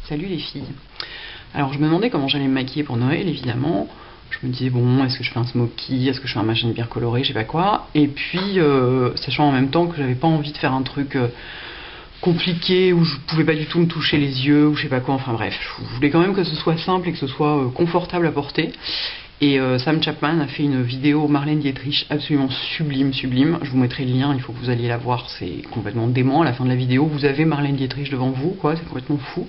Salut les filles. Alors je me demandais comment j'allais me maquiller pour Noël, évidemment. Je me disais bon, est-ce que je fais un smoky, est-ce que je fais un machin bien coloré, je sais pas quoi. Et puis, sachant en même temps que j'avais pas envie de faire un truc compliqué où je pouvais pas du tout me toucher les yeux ou je sais pas quoi, enfin bref. Je voulais quand même que ce soit simple et que ce soit confortable à porter. Et Sam Chapman a fait une vidéo Marlène Dietrich absolument sublime. Je vous mettrai le lien, il faut que vous alliez la voir, c'est complètement dément. À la fin de la vidéo, vous avez Marlène Dietrich devant vous, quoi, c'est complètement fou.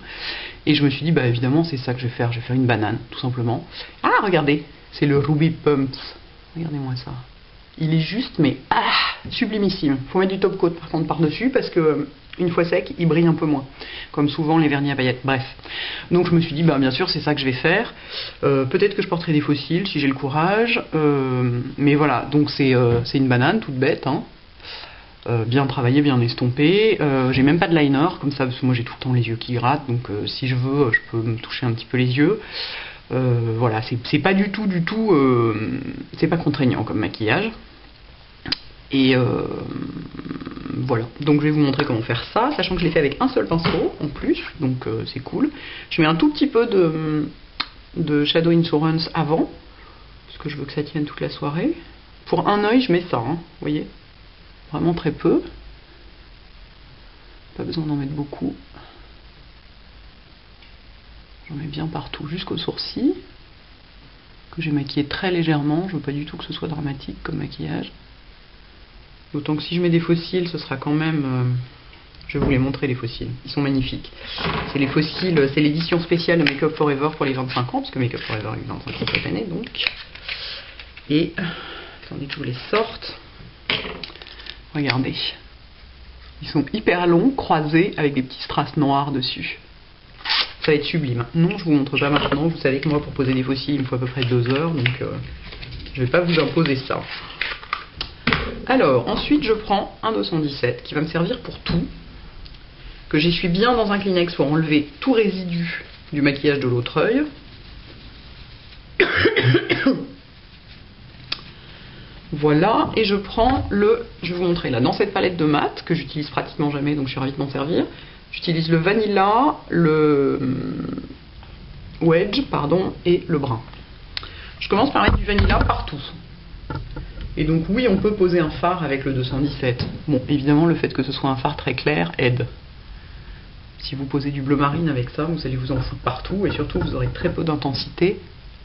Et je me suis dit, bah évidemment, c'est ça que je vais faire une banane, tout simplement. Ah, regardez, c'est le Ruby Pumps. Regardez-moi ça. Il est juste, mais sublimissime. Faut mettre du top coat par contre par-dessus parce que une fois sec, il brille un peu moins. Comme souvent les vernis à paillettes. Bref. Donc je me suis dit, bah bien sûr, c'est ça que je vais faire. Peut-être que je porterai des fossiles si j'ai le courage. Mais voilà, donc c'est une banane toute bête, hein. Bien travaillée, bien estompée. J'ai même pas de liner comme ça parce que moi j'ai tout le temps les yeux qui grattent. Donc si je veux, je peux me toucher un petit peu les yeux. Voilà, c'est pas du tout, c'est pas contraignant comme maquillage. Et voilà, donc je vais vous montrer comment faire ça, sachant que je l'ai fait avec un seul pinceau en plus, donc c'est cool. Je mets un tout petit peu de Shadow Insurance avant, parce que je veux que ça tienne toute la soirée. Pour un œil, je mets ça, hein, vous voyez, vraiment très peu. Pas besoin d'en mettre beaucoup. J'en mets bien partout, jusqu'aux sourcils, que j'ai maquillé très légèrement. Je veux pas du tout que ce soit dramatique comme maquillage. D'autant que si je mets des fossiles, ce sera quand même... je vais vous les montrer, les fossiles. Ils sont magnifiques. C'est les fossiles, c'est l'édition spéciale de Make Up For Ever pour les 25 ans, parce que Make Up For Ever a eu 25 ans cette année, donc. Et, attendez que je vous les sorte. Regardez. Ils sont hyper longs, croisés, avec des petits strass noirs dessus. Ça va être sublime. Non, je vous montre pas maintenant. Vous savez que moi, pour poser des fossiles, il me faut à peu près 2 heures, donc je vais pas vous imposer ça. Alors, ensuite, je prends un 217 qui va me servir pour tout, que j'essuie bien dans un Kleenex pour enlever tout résidu du maquillage de l'autre œil. Voilà, et je prends je vais vous montrer là, dans cette palette de mat, que j'utilise pratiquement jamais, donc je suis ravie de m'en servir. J'utilise le Vanilla, le Wedge, pardon, et le brun. Je commence par mettre du Vanilla partout. Et donc oui, on peut poser un fard avec le 217. Bon, évidemment, le fait que ce soit un fard très clair aide. Si vous posez du bleu marine avec ça, vous allez vous en foutre partout, et surtout, vous aurez très peu d'intensité,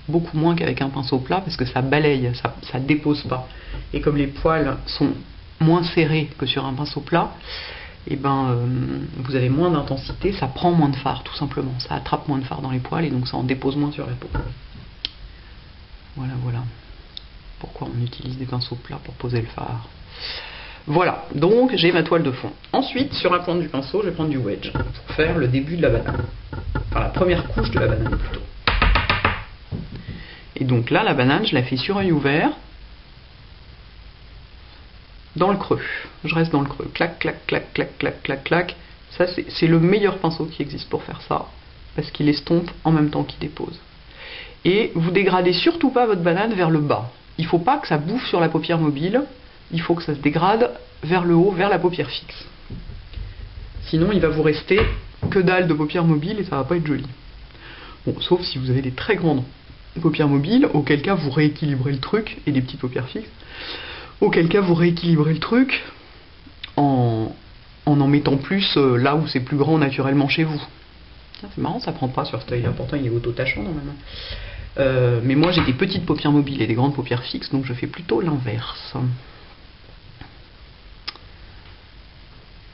beaucoup moins qu'avec un pinceau plat, parce que ça balaye, ça dépose pas. Et comme les poils sont moins serrés que sur un pinceau plat, et ben, vous avez moins d'intensité, ça prend moins de fard, tout simplement. Ça attrape moins de fard dans les poils, et donc ça en dépose moins sur la peau. Voilà, voilà. Pourquoi on utilise des pinceaux plats pour poser le fard. Voilà, donc j'ai ma toile de fond. Ensuite, sur la pointe du pinceau, je vais prendre du Wedge pour faire le début de la banane. Enfin, la première couche de la banane plutôt. Et donc là, la banane, je la fais sur œil ouvert, dans le creux. Je reste dans le creux. Clac, clac, clac, clac, clac, clac, clac. Ça, c'est le meilleur pinceau qui existe pour faire ça, parce qu'il estompe en même temps qu'il dépose. Et vous dégradez surtout pas votre banane vers le bas. Il ne faut pas que ça bouffe sur la paupière mobile, il faut que ça se dégrade vers le haut, vers la paupière fixe. Sinon, il va vous rester que dalle de paupière mobile et ça va pas être joli. Bon, sauf si vous avez des très grandes paupières mobiles, auquel cas vous rééquilibrez le truc, et des petites paupières fixes, auquel cas vous rééquilibrez le truc en mettant plus là où c'est plus grand naturellement chez vous. C'est marrant, ça prend pas sur ce œil-là, pourtant il est auto-tachant normalement. Mais moi j'ai des petites paupières mobiles et des grandes paupières fixes, donc je fais plutôt l'inverse.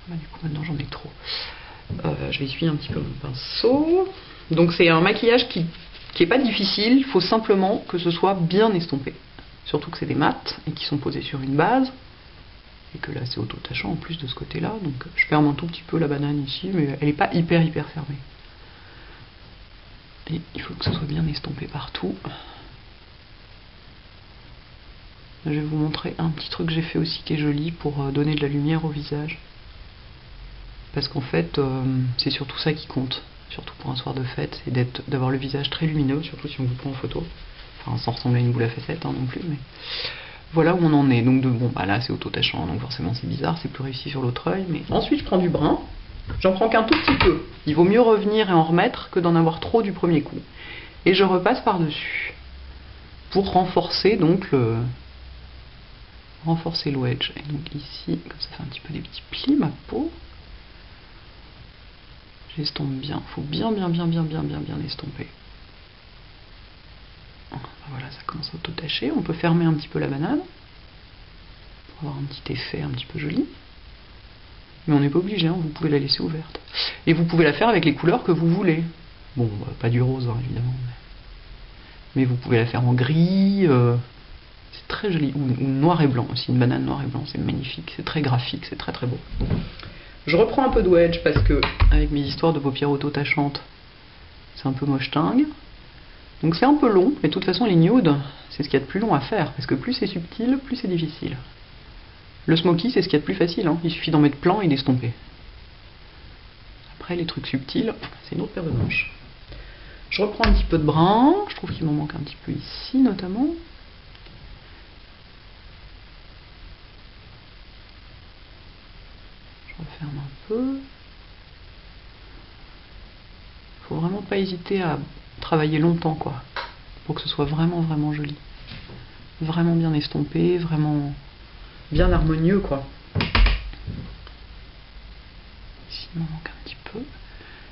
Du coup maintenant j'en ai trop. Je vais essuyer un petit peu mon pinceau. Donc c'est un maquillage qui est pas difficile, il faut simplement que ce soit bien estompé. Surtout que c'est des mats et qui sont posés sur une base. Et que là c'est auto-tachant en plus de ce côté-là. Donc je ferme un tout petit peu la banane ici, mais elle n'est pas hyper fermée. Et il faut que ce soit bien estompé partout. Je vais vous montrer un petit truc que j'ai fait aussi qui est joli pour donner de la lumière au visage. Parce qu'en fait, c'est surtout ça qui compte. Surtout pour un soir de fête, c'est d'avoir le visage très lumineux, surtout si on vous prend en photo. Enfin, sans ressembler à une boule à facettes hein, non plus, mais voilà où on en est. Donc bon, bah là c'est auto-tachant, donc forcément c'est bizarre, c'est plus réussi sur l'autre œil. Mais ensuite je prends du brun. J'en prends qu'un tout petit peu. Il vaut mieux revenir et en remettre que d'en avoir trop du premier coup. Et je repasse par-dessus pour renforcer donc le wedge. Et donc ici, comme ça fait un petit peu des petits plis ma peau. J'estompe bien. Faut bien estomper. Voilà, ça commence à auto-tacher. On peut fermer un petit peu la banane pour avoir un petit effet un petit peu joli. Mais on n'est pas obligé, hein, vous pouvez la laisser ouverte. Et vous pouvez la faire avec les couleurs que vous voulez. Bon, pas du rose, hein, évidemment. Mais vous pouvez la faire en gris. C'est très joli. Ou noir et blanc aussi. Une banane noir et blanc, c'est magnifique. C'est très graphique, c'est très beau. Je reprends un peu de wedge parce que, avec mes histoires de paupières auto-tachantes, c'est un peu moche-tingue. Donc c'est un peu long, mais de toute façon les nudes, c'est ce qu'il y a de plus long à faire. Parce que plus c'est subtil, plus c'est difficile. Le smoky, c'est ce qu'il y a de plus facile, hein. Il suffit d'en mettre plein et d'estomper. Après, les trucs subtils, c'est une autre paire de manches. Je reprends un petit peu de brun, je trouve qu'il m'en manque un petit peu ici, notamment. Je referme un peu. Faut vraiment pas hésiter à travailler longtemps, quoi, pour que ce soit vraiment joli. Vraiment bien estompé, vraiment bien harmonieux, quoi. Ici, il m'en manque un petit peu.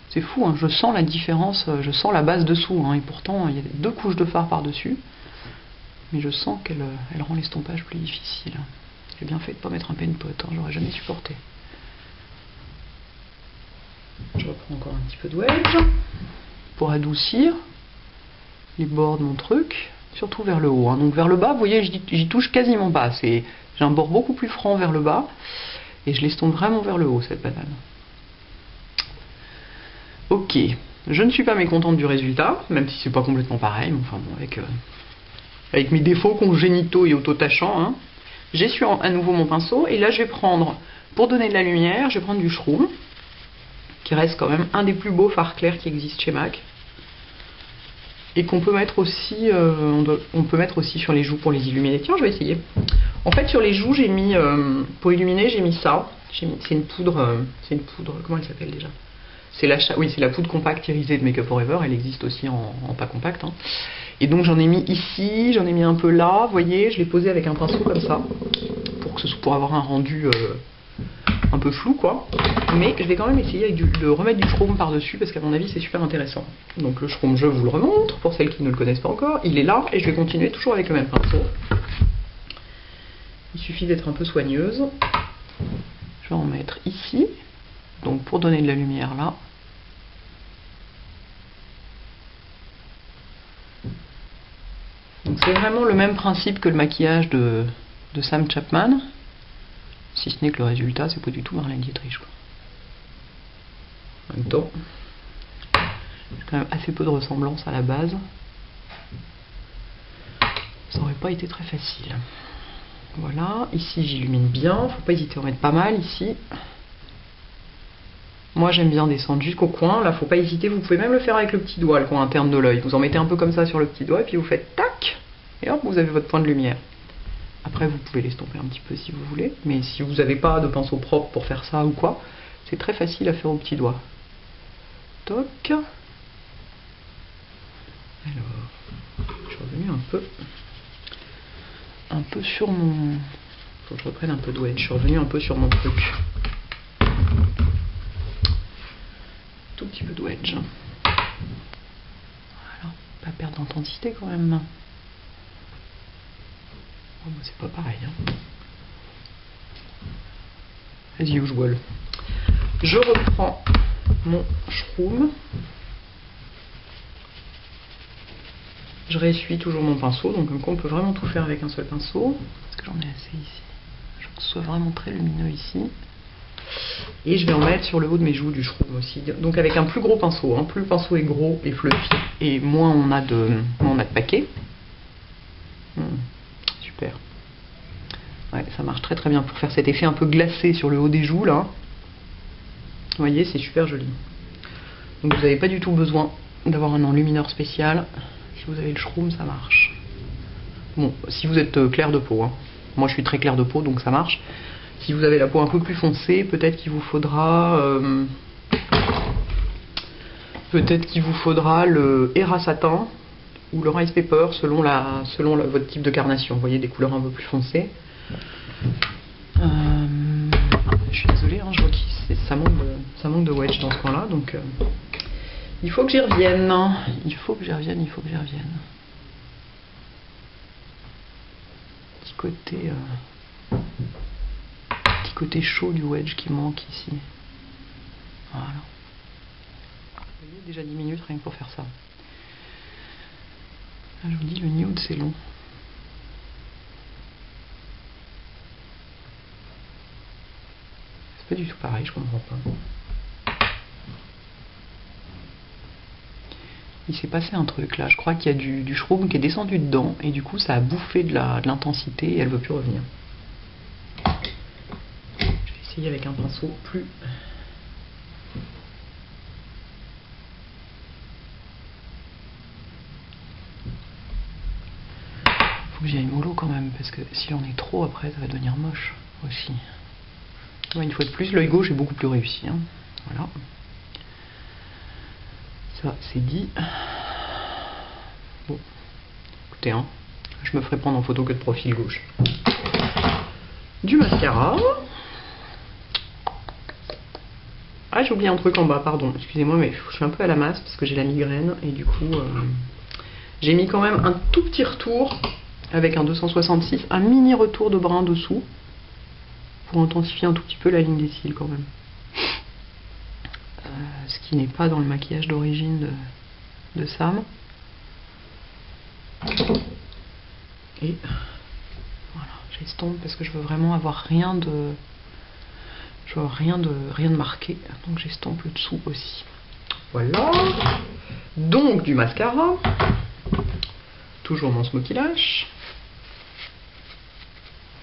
C'est fou, hein, je sens la différence, je sens la base dessous, hein, et pourtant il y a 2 couches de fard par-dessus. Mais je sens qu'elle rend l'estompage plus difficile. J'ai bien fait de ne pas mettre un pen pot, hein, j'aurais jamais supporté. Je reprends encore un petit peu de wedge pour adoucir les bords de mon truc, surtout vers le haut, hein. Donc vers le bas, vous voyez, j'y touche quasiment pas. J'ai un bord beaucoup plus franc vers le bas et je l'estompe vraiment vers le haut, cette banane. Ok, je ne suis pas mécontente du résultat, même si c'est pas complètement pareil, mais enfin bon, avec mes défauts congénitaux et auto-tachants, hein. J'essuie à nouveau mon pinceau et là je vais prendre, pour donner de la lumière, je vais prendre du shroom, qui reste quand même un des plus beaux fards clairs qui existent chez MAC. Et qu'on peut mettre aussi, on peut mettre aussi sur les joues pour les illuminer. Tiens, je vais essayer. En fait, sur les joues, j'ai mis, pour illuminer, j'ai mis ça. C'est une poudre, comment elle s'appelle déjà? C'est la poudre compacte irisée de Make Up For Ever. Elle existe aussi en pas compact, hein. Et donc j'en ai mis ici, j'en ai mis un peu là. Vous voyez, je l'ai posé avec un pinceau comme ça, pour avoir un rendu un peu flou, quoi. Mais je vais quand même essayer de remettre du shroom par-dessus parce qu'à mon avis c'est super intéressant. Donc le shroom, je vous le remontre pour celles qui ne le connaissent pas encore. Il est là et je vais continuer toujours avec le même pinceau. Il suffit d'être un peu soigneuse. Je vais en mettre ici, donc pour donner de la lumière là. Donc c'est vraiment le même principe que le maquillage de Sam Chapman. Si ce n'est que le résultat, c'est pas du tout Marlène Dietrich, quoi. En même temps, j'ai quand même assez peu de ressemblance à la base. Ça aurait pas été très facile. Voilà, ici j'illumine bien, faut pas hésiter à en mettre pas mal ici. Moi j'aime bien descendre jusqu'au coin, là faut pas hésiter, vous pouvez même le faire avec le petit doigt, le coin interne de l'œil. Vous en mettez un peu comme ça sur le petit doigt et puis vous faites tac, et hop, vous avez votre point de lumière. Après, vous pouvez l'estomper un petit peu si vous voulez, mais si vous n'avez pas de pinceau propre pour faire ça ou quoi, c'est très facile à faire au petit doigt. Toc. Alors, je suis revenu un peu sur mon... Faut que je reprenne un peu de wedge. Je suis revenu un peu sur mon truc. Tout petit peu de wedge. Voilà, pas perdre d'intensité quand même. Oh, c'est pas pareil, hein. As usual. Je reprends mon shroom. Je réessuie toujours mon pinceau, donc comme quoi on peut vraiment tout faire avec un seul pinceau. Parce que j'en ai assez ici. Je veux que ce soit vraiment très lumineux ici. Et je vais en mettre sur le haut de mes joues du shroom aussi. Donc avec un plus gros pinceau, hein. Plus le pinceau est gros et fluffy, et moins on a de paquets. Super. Ouais, ça marche très bien pour faire cet effet un peu glacé sur le haut des joues là. Vous voyez, c'est super joli. Donc vous n'avez pas du tout besoin d'avoir un enlumineur spécial. Si vous avez le shroom, ça marche. Bon, si vous êtes clair de peau, hein. Moi je suis très clair de peau, donc ça marche. Si vous avez la peau un peu plus foncée, peut-être qu'il vous faudra Peut-être qu'il vous faudra le Hera Satin ou le Rice Paper selon votre type de carnation. Vous voyez, des couleurs un peu plus foncées. Je suis désolée, hein, je vois que ça manque de wedge dans ce coin-là, donc il faut que j'y revienne. Il faut que j'y revienne. Petit côté chaud du wedge qui manque ici. Voilà. Vous voyez, déjà 10 minutes rien que pour faire ça. Je vous dis, le nude c'est long. C'est pas du tout pareil, je comprends pas. Il s'est passé un truc là, je crois qu'il y a du shroom qui est descendu dedans et du coup ça a bouffé de l'intensité et elle veut plus revenir. Je vais essayer avec un pinceau plus... Faut que j'y aille mollo quand même, parce que si j'en ai trop après, ça va devenir moche aussi. Ouais, une fois de plus, l'œil gauche est beaucoup plus réussi. Hein. Voilà. Ça, c'est dit. Bon. Écoutez, hein, je me ferai prendre en photo que de profil gauche. Du mascara. Ah, j'ai oublié un truc en bas, pardon. Excusez-moi, mais je suis un peu à la masse parce que j'ai la migraine et du coup, j'ai mis quand même un tout petit retour avec un 266, un mini retour de brun dessous pour intensifier un tout petit peu la ligne des cils quand même. Ce qui n'est pas dans le maquillage d'origine de Sam. Et voilà, j'estompe parce que je veux vraiment avoir rien de... Je veux avoir rien de marqué, donc j'estompe le dessous aussi. Voilà. Donc du mascara. Toujours mon Smoky Lash.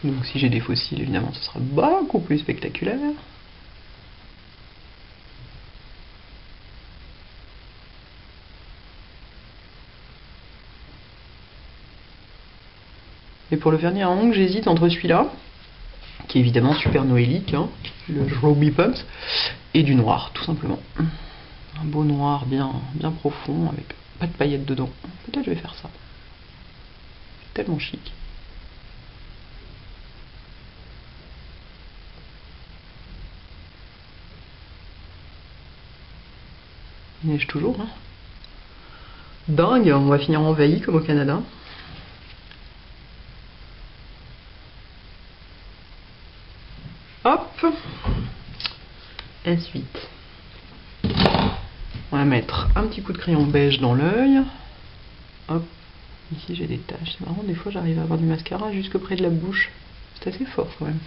Donc si j'ai des fossiles, évidemment, ce sera beaucoup plus spectaculaire. Et pour le vernis à ongles, j'hésite entre celui-là, qui est évidemment super noélique, hein, le Ruby Pumps, et du noir, tout simplement. Un beau noir bien profond, avec pas de paillettes dedans. Peut-être je vais faire ça. C'est tellement chic. Il neige toujours, hein. Dingue, on va finir envahi comme au Canada. Hop. Ensuite, on va mettre un petit coup de crayon beige dans l'œil. Hop. Ici j'ai des taches. C'est marrant, des fois j'arrive à avoir du mascara jusque près de la bouche. C'est assez fort quand même.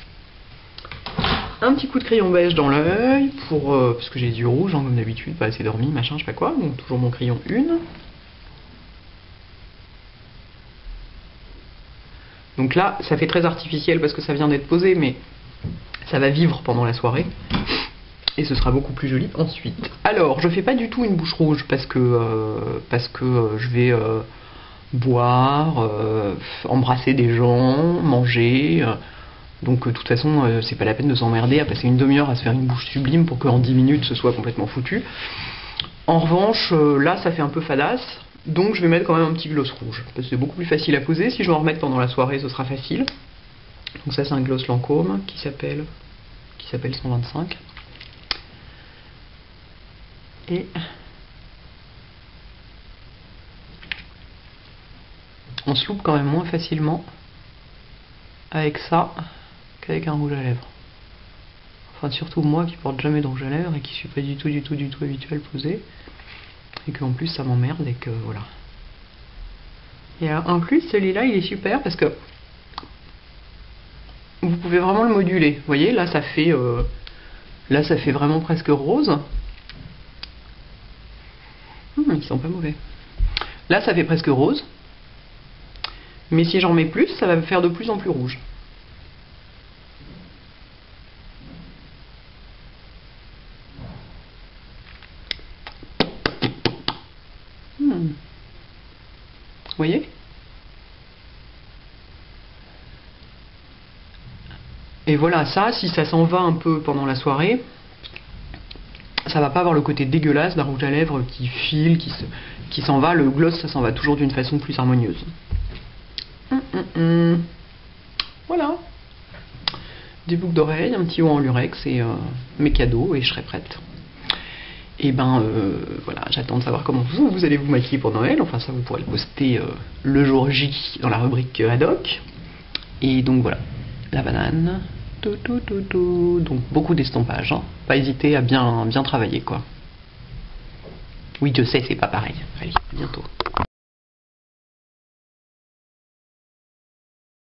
Un petit coup de crayon beige dans l'œil pour parce que j'ai du rouge, hein, comme d'habitude, pas assez dormi, machin, je sais pas quoi. Donc toujours mon crayon 1. Donc là, ça fait très artificiel parce que ça vient d'être posé, mais ça va vivre pendant la soirée. Et ce sera beaucoup plus joli ensuite. Alors, je fais pas du tout une bouche rouge parce que je vais boire, embrasser des gens, manger. Donc de toute façon, c'est pas la peine de s'emmerder à passer une demi-heure à se faire une bouche sublime pour qu'en 10 minutes ce soit complètement foutu. En revanche, là ça fait un peu fadasse, donc je vais mettre quand même un petit gloss rouge. Parce que c'est beaucoup plus facile à poser. Si je vais en remettre pendant la soirée, ce sera facile. Donc ça c'est un gloss Lancôme qui s'appelle 125. Et on se loupe quand même moins facilement avec ça qu'avec un rouge à lèvres. Enfin surtout moi qui porte jamais de rouge à lèvres et qui suis pas du tout habitué à le poser. Et qu'en plus ça m'emmerde et que voilà. Et alors, en plus celui-là il est super parce que vous pouvez vraiment le moduler. Vous voyez là ça fait vraiment presque rose. Ils sont pas mauvais. Là ça fait presque rose. Mais si j'en mets plus, ça va me faire de plus en plus rouge. Vous voyez? Et voilà, ça, si ça s'en va un peu pendant la soirée, ça va pas avoir le côté dégueulasse d'un rouge à lèvres qui file, qui s'en va. Le gloss, ça s'en va toujours d'une façon plus harmonieuse. Voilà. Des boucles d'oreilles, un petit haut en lurex et mes cadeaux, et je serai prête. Et ben voilà, j'attends de savoir comment vous allez vous maquiller pour Noël. Enfin, ça, vous pourrez le poster le jour J dans la rubrique ad hoc. Et donc voilà, la banane. Donc beaucoup d'estampage, hein. Pas hésiter à bien travailler, quoi. Oui, je sais, c'est pas pareil. Allez, à bientôt.